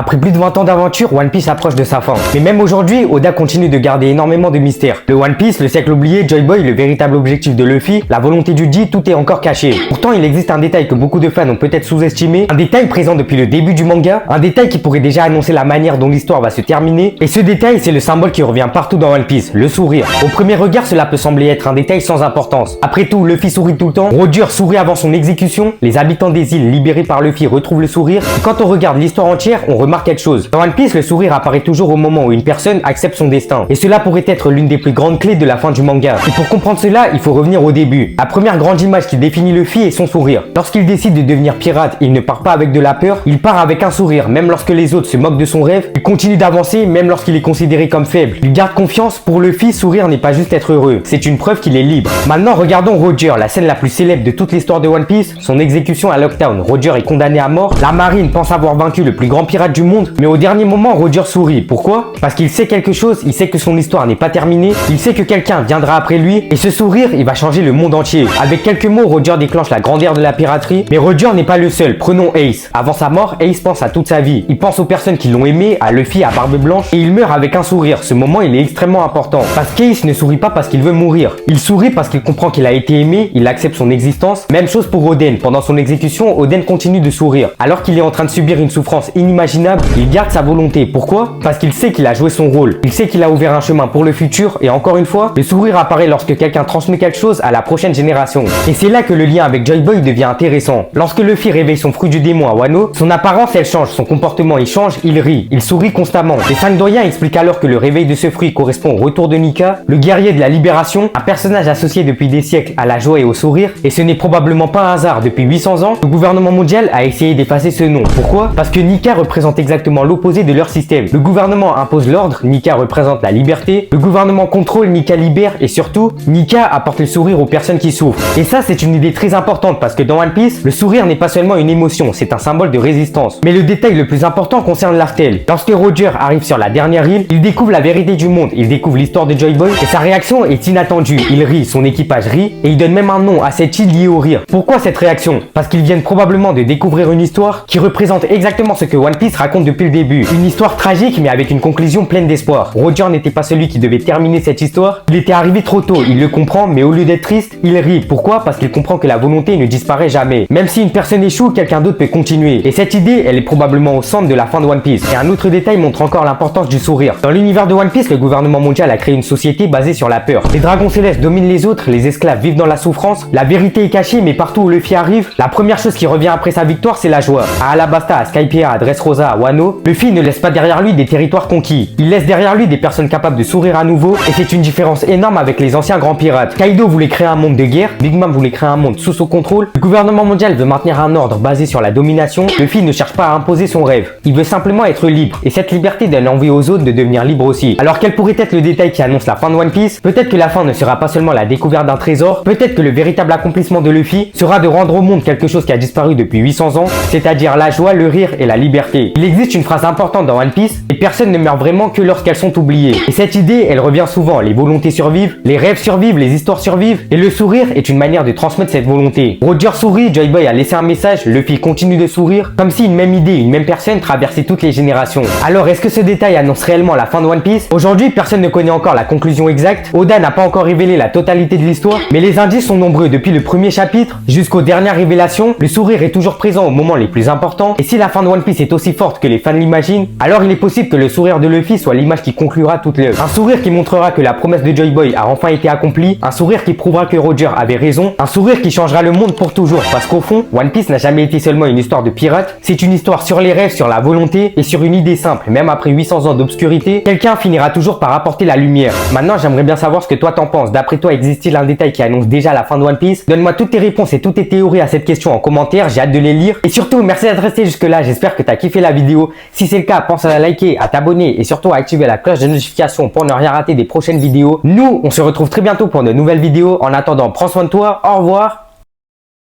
Après plus de 20 ans d'aventure, One Piece approche de sa fin. Mais même aujourd'hui, Oda continue de garder énormément de mystères. Le One Piece, le siècle oublié, Joy Boy, le véritable objectif de Luffy, la volonté du J, tout est encore caché. Pourtant, il existe un détail que beaucoup de fans ont peut-être sous-estimé, un détail présent depuis le début du manga, un détail qui pourrait déjà annoncer la manière dont l'histoire va se terminer. Et ce détail, c'est le symbole qui revient partout dans One Piece, le sourire. Au premier regard, cela peut sembler être un détail sans importance. Après tout, Luffy sourit tout le temps, Roger sourit avant son exécution, les habitants des îles libérés par Luffy retrouvent le sourire. Et quand on regarde l'histoire entière, on remarque quelque chose. Dans One Piece, le sourire apparaît toujours au moment où une personne accepte son destin. Et cela pourrait être l'une des plus grandes clés de la fin du manga. Et pour comprendre cela, il faut revenir au début. La première grande image qui définit Luffy est son sourire. Lorsqu'il décide de devenir pirate, il ne part pas avec de la peur, il part avec un sourire. Même lorsque les autres se moquent de son rêve, il continue d'avancer même lorsqu'il est considéré comme faible. Il garde confiance. Pour Luffy, sourire n'est pas juste être heureux, c'est une preuve qu'il est libre. Maintenant, regardons Roger, la scène la plus célèbre de toute l'histoire de One Piece, son exécution à Lockdown. Roger est condamné à mort. La marine pense avoir vaincu le plus grand pirate du monde, mais au dernier moment, Roger sourit. Pourquoi? Parce qu'il sait quelque chose, il sait que son histoire n'est pas terminée, il sait que quelqu'un viendra après lui, et ce sourire, il va changer le monde entier. Avec quelques mots, Roger déclenche la grande ère de la piraterie, mais Roger n'est pas le seul. Prenons Ace. Avant sa mort, Ace pense à toute sa vie. Il pense aux personnes qui l'ont aimé, à Luffy, à Barbe Blanche, et il meurt avec un sourire. Ce moment, il est extrêmement important. Parce qu'Ace ne sourit pas parce qu'il veut mourir. Il sourit parce qu'il comprend qu'il a été aimé, il accepte son existence. Même chose pour Oden. Pendant son exécution, Oden continue de sourire. Alors qu'il est en train de subir une souffrance inimaginable, il garde sa volonté. Pourquoi? Parce qu'il sait qu'il a joué son rôle. Il sait qu'il a ouvert un chemin pour le futur et encore une fois, le sourire apparaît lorsque quelqu'un transmet quelque chose à la prochaine génération. Et c'est là que le lien avec Joy Boy devient intéressant. Lorsque Luffy réveille son fruit du démon à Wano, son apparence elle change, son comportement il change, il rit, il sourit constamment. Les 5 doyens expliquent alors que le réveil de ce fruit correspond au retour de Nika, le guerrier de la libération, un personnage associé depuis des siècles à la joie et au sourire, et ce n'est probablement pas un hasard. Depuis 800 ans, le gouvernement mondial a essayé d'effacer ce nom. Pourquoi? Parce que Nika représente exactement l'opposé de leur système. Le gouvernement impose l'ordre, Nika représente la liberté, le gouvernement contrôle, Nika libère, et surtout, Nika apporte le sourire aux personnes qui souffrent. Et ça, c'est une idée très importante parce que dans One Piece, le sourire n'est pas seulement une émotion, c'est un symbole de résistance. Mais le détail le plus important concerne l'Artel. Lorsque Roger arrive sur la dernière île, il découvre la vérité du monde, il découvre l'histoire de Joy Boy, et sa réaction est inattendue. Il rit, son équipage rit, et il donne même un nom à cette île liée au rire. Pourquoi cette réaction? Parce qu'ils viennent probablement de découvrir une histoire qui représente exactement ce que One Piece raconte depuis le début. Une histoire tragique mais avec une conclusion pleine d'espoir. Roger n'était pas celui qui devait terminer cette histoire, il était arrivé trop tôt, il le comprend, mais au lieu d'être triste, il rit. Pourquoi? Parce qu'il comprend que la volonté ne disparaît jamais. Même si une personne échoue, quelqu'un d'autre peut continuer. Et cette idée, elle est probablement au centre de la fin de One Piece. Et un autre détail montre encore l'importance du sourire. Dans l'univers de One Piece, le gouvernement mondial a créé une société basée sur la peur. Les dragons célestes dominent les autres, les esclaves vivent dans la souffrance, la vérité est cachée, mais partout où Luffy arrive, la première chose qui revient après sa victoire, c'est la joie. À Alabasta, à Skypiea, à Dressrosa, à Wano, Luffy ne laisse pas derrière lui des territoires conquis. Il laisse derrière lui des personnes capables de sourire à nouveau, et c'est une différence énorme avec les anciens grands pirates. Kaido voulait créer un monde de guerre, Big Mom voulait créer un monde sous son contrôle, le gouvernement mondial veut maintenir un ordre basé sur la domination, Luffy ne cherche pas à imposer son rêve, il veut simplement être libre, et cette liberté donne envie aux autres de devenir libres aussi. Alors quel pourrait être le détail qui annonce la fin de One Piece? Peut-être que la fin ne sera pas seulement la découverte d'un trésor, peut-être que le véritable accomplissement de Luffy sera de rendre au monde quelque chose qui a disparu depuis 800 ans, c'est-à-dire la joie, le rire et la liberté. Il existe une phrase importante dans One Piece, les personnes ne meurent vraiment que lorsqu'elles sont oubliées. Et cette idée, elle revient souvent, les volontés survivent, les rêves survivent, les histoires survivent, et le sourire est une manière de transmettre cette volonté. Roger sourit, Joy Boy a laissé un message, Luffy continue de sourire, comme si une même idée, une même personne traversait toutes les générations. Alors est-ce que ce détail annonce réellement la fin de One Piece? Aujourd'hui, personne ne connaît encore la conclusion exacte, Oda n'a pas encore révélé la totalité de l'histoire, mais les indices sont nombreux depuis le premier chapitre jusqu'aux dernières révélations, le sourire est toujours présent aux moments les plus importants, et si la fin de One Piece est aussi forte que les fans l'imaginent, alors il est possible que le sourire de Luffy soit l'image qui conclura toute l'œuvre. Un sourire qui montrera que la promesse de Joy Boy a enfin été accomplie, un sourire qui prouvera que Roger avait raison, un sourire qui changera le monde pour toujours, parce qu'au fond, One Piece n'a jamais été seulement une histoire de pirates, c'est une histoire sur les rêves, sur la volonté et sur une idée simple. Même après 800 ans d'obscurité, quelqu'un finira toujours par apporter la lumière. Maintenant, j'aimerais bien savoir ce que toi t'en penses. D'après toi, existe-t-il un détail qui annonce déjà la fin de One Piece? Donne-moi toutes tes réponses et toutes tes théories à cette question en commentaire, j'ai hâte de les lire. Et surtout, merci d'être resté jusque là, j'espère que t'as kiffé la vidéo. Si c'est le cas, pense à la liker, à t'abonner et surtout à activer la cloche de notification pour ne rien rater des prochaines vidéos. Nous, on se retrouve très bientôt pour de nouvelles vidéos. En attendant, prends soin de toi, au revoir.